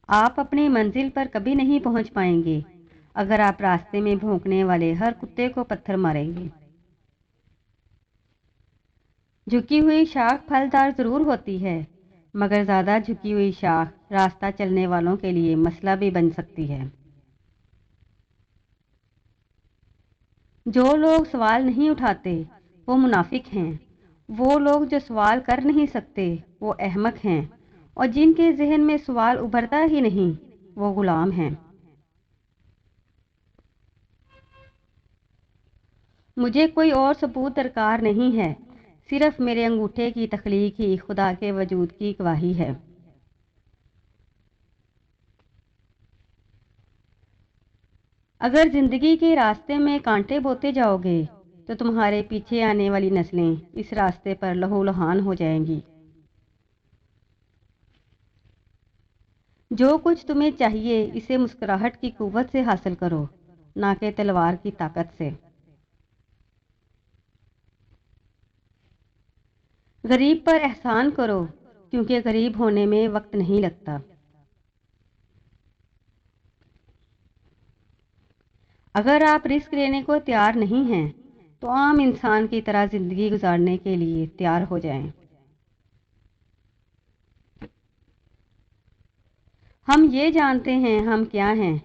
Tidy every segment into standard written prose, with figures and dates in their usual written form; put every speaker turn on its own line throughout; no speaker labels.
آپ اپنی منزل پر کبھی نہیں پہنچ پائیں گے اگر آپ راستے میں بھونکنے والے ہر کتے کو پتھر ماریں گے۔ جھکی ہوئی شاخ پھلدار ضرور ہوتی ہے، مگر زیادہ جھکی ہوئی شاخ راستہ چلنے والوں کے لیے مسئلہ بھی بن سکتی ہے۔ جو لوگ سوال نہیں اٹھاتے وہ منافق ہیں، وہ لوگ جو سوال کر نہیں سکتے وہ احمق ہیں، اور جن کے ذہن میں سوال ابھرتا ہی نہیں وہ غلام ہیں۔ مجھے کوئی اور ثبوت درکار نہیں ہے، صرف میرے انگوٹھے کی تخلیق ہی خدا کے وجود کی گواہی ہے۔ اگر زندگی کے راستے میں کانٹے بوتے جاؤ گے تو تمہارے پیچھے آنے والی نسلیں اس راستے پر لہو لہان ہو جائیں گی۔ جو کچھ تمہیں چاہیے اسے مسکراہٹ کی قوت سے حاصل کرو، نہ کہ تلوار کی طاقت سے۔ غریب پر احسان کرو، کیونکہ غریب ہونے میں وقت نہیں لگتا۔ اگر آپ رسک لینے کو تیار نہیں ہیں تو عام انسان کی طرح زندگی گزارنے کے لیے تیار ہو جائیں۔ ہم یہ جانتے ہیں ہم کیا ہیں،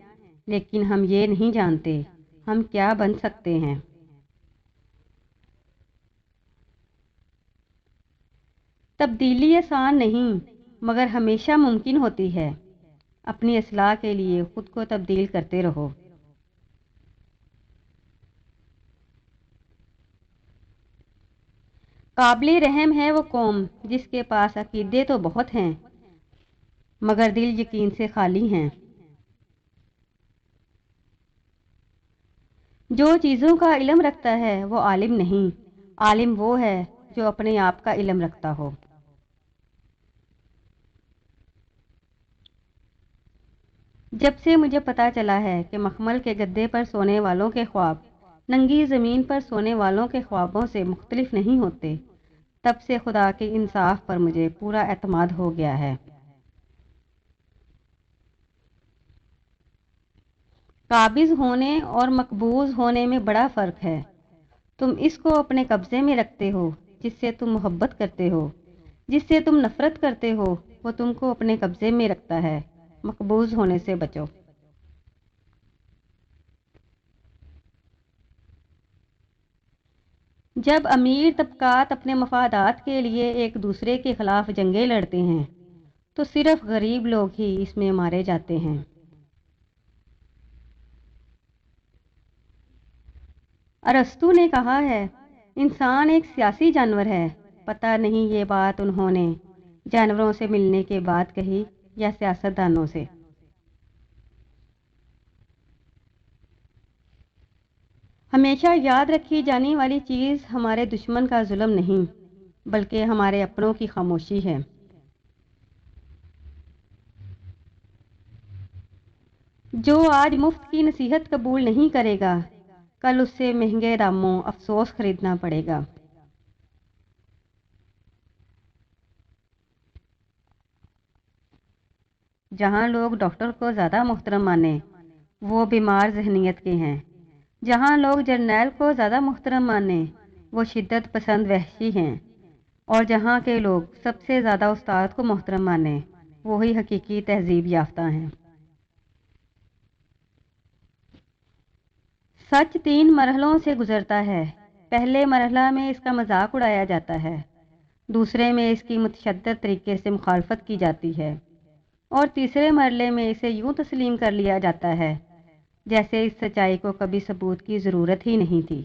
لیکن ہم یہ نہیں جانتے ہم کیا بن سکتے ہیں۔ تبدیلی آسان نہیں، مگر ہمیشہ ممکن ہوتی ہے۔ اپنی اصلاح کے لیے خود کو تبدیل کرتے رہو۔ قابل رحم ہے وہ قوم جس کے پاس عقیدے تو بہت ہیں مگر دل یقین سے خالی ہیں۔ جو چیزوں کا علم رکھتا ہے وہ عالم نہیں، عالم وہ ہے جو اپنے آپ کا علم رکھتا ہو۔ جب سے مجھے پتا چلا ہے کہ مخمل کے گدے پر سونے والوں کے خواب ننگی زمین پر سونے والوں کے خوابوں سے مختلف نہیں ہوتے، تب سے خدا کے انصاف پر مجھے پورا اعتماد ہو گیا ہے۔ قابض ہونے اور مقبوض ہونے میں بڑا فرق ہے۔ تم اس کو اپنے قبضے میں رکھتے ہو جس سے تم محبت کرتے ہو، جس سے تم نفرت کرتے ہو وہ تم کو اپنے قبضے میں رکھتا ہے۔ مقبوض ہونے سے بچو۔ جب امیر طبقات اپنے مفادات کے لیے ایک دوسرے کے خلاف جنگیں لڑتے ہیں تو صرف غریب لوگ ہی اس میں مارے جاتے ہیں۔ ارسطو نے کہا ہے انسان ایک سیاسی جانور ہے۔ پتہ نہیں یہ بات انہوں نے جانوروں سے ملنے کے بعد کہی یا سیاستدانوں سے۔ ہمیشہ یاد رکھی جانے والی چیز ہمارے دشمن کا ظلم نہیں بلکہ ہمارے اپنوں کی خاموشی ہے۔ جو آج مفت کی نصیحت قبول نہیں کرے گا کل اس سے مہنگے داموں افسوس خریدنا پڑے گا۔ جہاں لوگ ڈاکٹر کو زیادہ محترم مانیں وہ بیمار ذہنیت کے ہیں، جہاں لوگ جرنیل کو زیادہ محترم مانیں وہ شدت پسند وحشی ہیں، اور جہاں کے لوگ سب سے زیادہ استاد کو محترم مانیں وہی حقیقی تہذیب یافتہ ہیں۔ سچ 3 مرحلوں سے گزرتا ہے۔ پہلے مرحلہ میں اس کا مذاق اڑایا جاتا ہے، دوسرے میں اس کی متشدد طریقے سے مخالفت کی جاتی ہے، اور تیسرے مرحلے میں اسے یوں تسلیم کر لیا جاتا ہے جیسے اس سچائی کو کبھی ثبوت کی ضرورت ہی نہیں تھی۔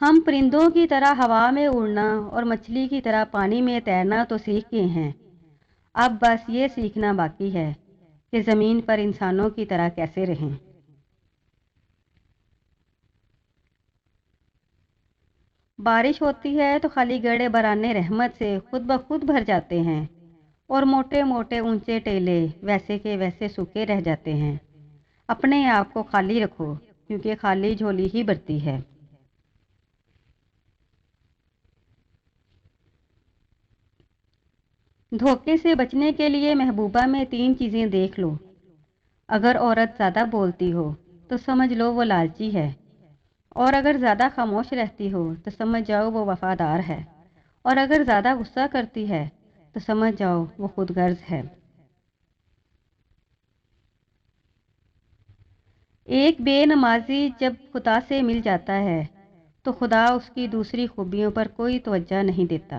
ہم پرندوں کی طرح ہوا میں اڑنا اور مچھلی کی طرح پانی میں تیرنا تو سیکھ گئے ہیں، اب بس یہ سیکھنا باقی ہے کہ زمین پر انسانوں کی طرح کیسے رہیں۔ بارش ہوتی ہے تو خالی گڑھے برانے رحمت سے خود بخود بھر جاتے ہیں، اور موٹے موٹے اونچے ٹیلے ویسے کے ویسے سوکھے رہ جاتے ہیں۔ اپنے آپ کو خالی رکھو کیونکہ خالی جھولی ہی بھرتی ہے۔ دھوکے سے بچنے کے لیے محبوبہ میں 3 چیزیں دیکھ لو۔ اگر عورت زیادہ بولتی ہو تو سمجھ لو وہ لالچی ہے، اور اگر زیادہ خاموش رہتی ہو تو سمجھ جاؤ وہ وفادار ہے، اور اگر زیادہ غصہ کرتی ہے تو سمجھ جاؤ وہ خود غرض ہے۔ ایک بے نمازی جب خدا سے مل جاتا ہے تو خدا اس کی دوسری خوبیوں پر کوئی توجہ نہیں دیتا۔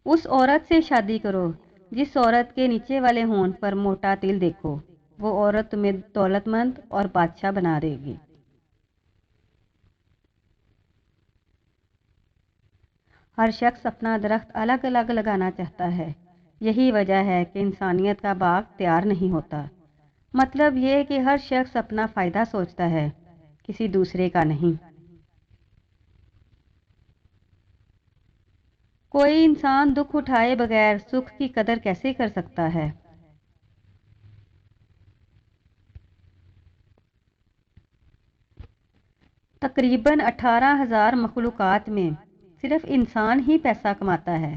اس عورت سے شادی کرو جس عورت کے نیچے والے ہونٹ پر موٹا تل دیکھو، وہ عورت تمہیں دولت مند اور بادشاہ بنا دے گی۔ ہر شخص اپنا درخت الگ الگ لگانا چاہتا ہے، یہی وجہ ہے کہ انسانیت کا باغ تیار نہیں ہوتا۔ مطلب یہ کہ ہر شخص اپنا فائدہ سوچتا ہے، کسی دوسرے کا نہیں۔ کوئی انسان دکھ اٹھائے بغیر سکھ کی قدر کیسے کر سکتا ہے؟ تقریباً 18,000 مخلوقات میں صرف انسان ہی پیسہ کماتا ہے۔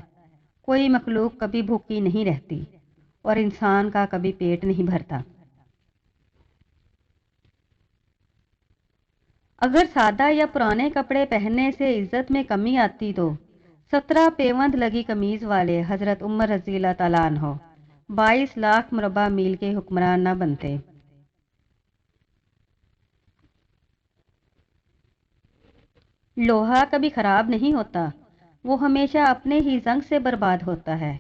کوئی مخلوق کبھی بھوکی نہیں رہتی اور انسان کا کبھی پیٹ نہیں بھرتا۔ اگر سادہ یا پرانے کپڑے پہننے سے عزت میں کمی آتی تو 17 پیوند لگی قمیض والے حضرت عمر رضی اللہ تعالیٰ عنہ 22 لاکھ مربع میل کے حکمران نہ بنتے۔ لوہا کبھی خراب نہیں ہوتا، وہ ہمیشہ اپنے ہی زنگ سے برباد ہوتا ہے۔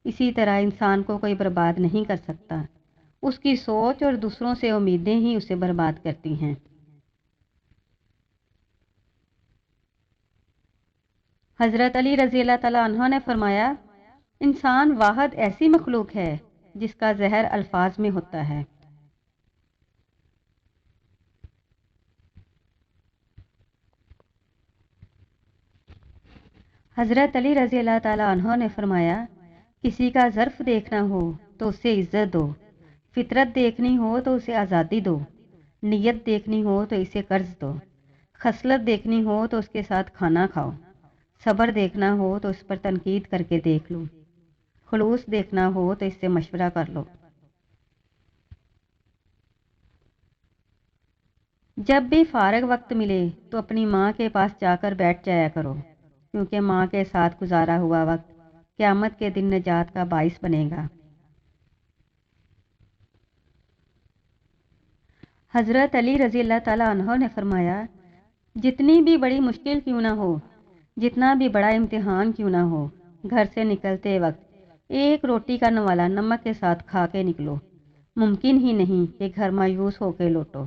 اسی طرح انسان کو کوئی برباد نہیں کر سکتا، اس کی سوچ اور دوسروں سے امیدیں ہی اسے برباد کرتی ہیں۔ حضرت علی رضی اللہ تعالیٰ عنہ نے فرمایا، انسان واحد ایسی مخلوق ہے جس کا زہر الفاظ میں ہوتا ہے۔ حضرت علی رضی اللہ تعالیٰ عنہ نے فرمایا، کسی کا ظرف دیکھنا ہو تو اسے عزت دو، فطرت دیکھنی ہو تو اسے آزادی دو، نیت دیکھنی ہو تو اسے قرض دو، خصلت دیکھنی ہو تو اس کے ساتھ کھانا کھاؤ، صبر دیکھنا ہو تو اس پر تنقید کر کے دیکھ لو، خلوص دیکھنا ہو تو اس سے مشورہ کر لو۔ جب بھی فارغ وقت ملے تو اپنی ماں کے پاس جا کر بیٹھ جایا کرو، کیونکہ ماں کے ساتھ گزارا ہوا وقت قیامت کے دن نجات کا باعث بنے گا۔ حضرت علی رضی اللہ تعالیٰ عنہ نے فرمایا، جتنی بھی بڑی مشکل کیوں نہ ہو، جتنا بھی بڑا امتحان کیوں نہ ہو، گھر سے نکلتے وقت ایک روٹی کا نوالا نمک کے ساتھ کھا کے نکلو۔ ممکن ہی نہیں کہ گھر مایوس ہو کے لوٹو۔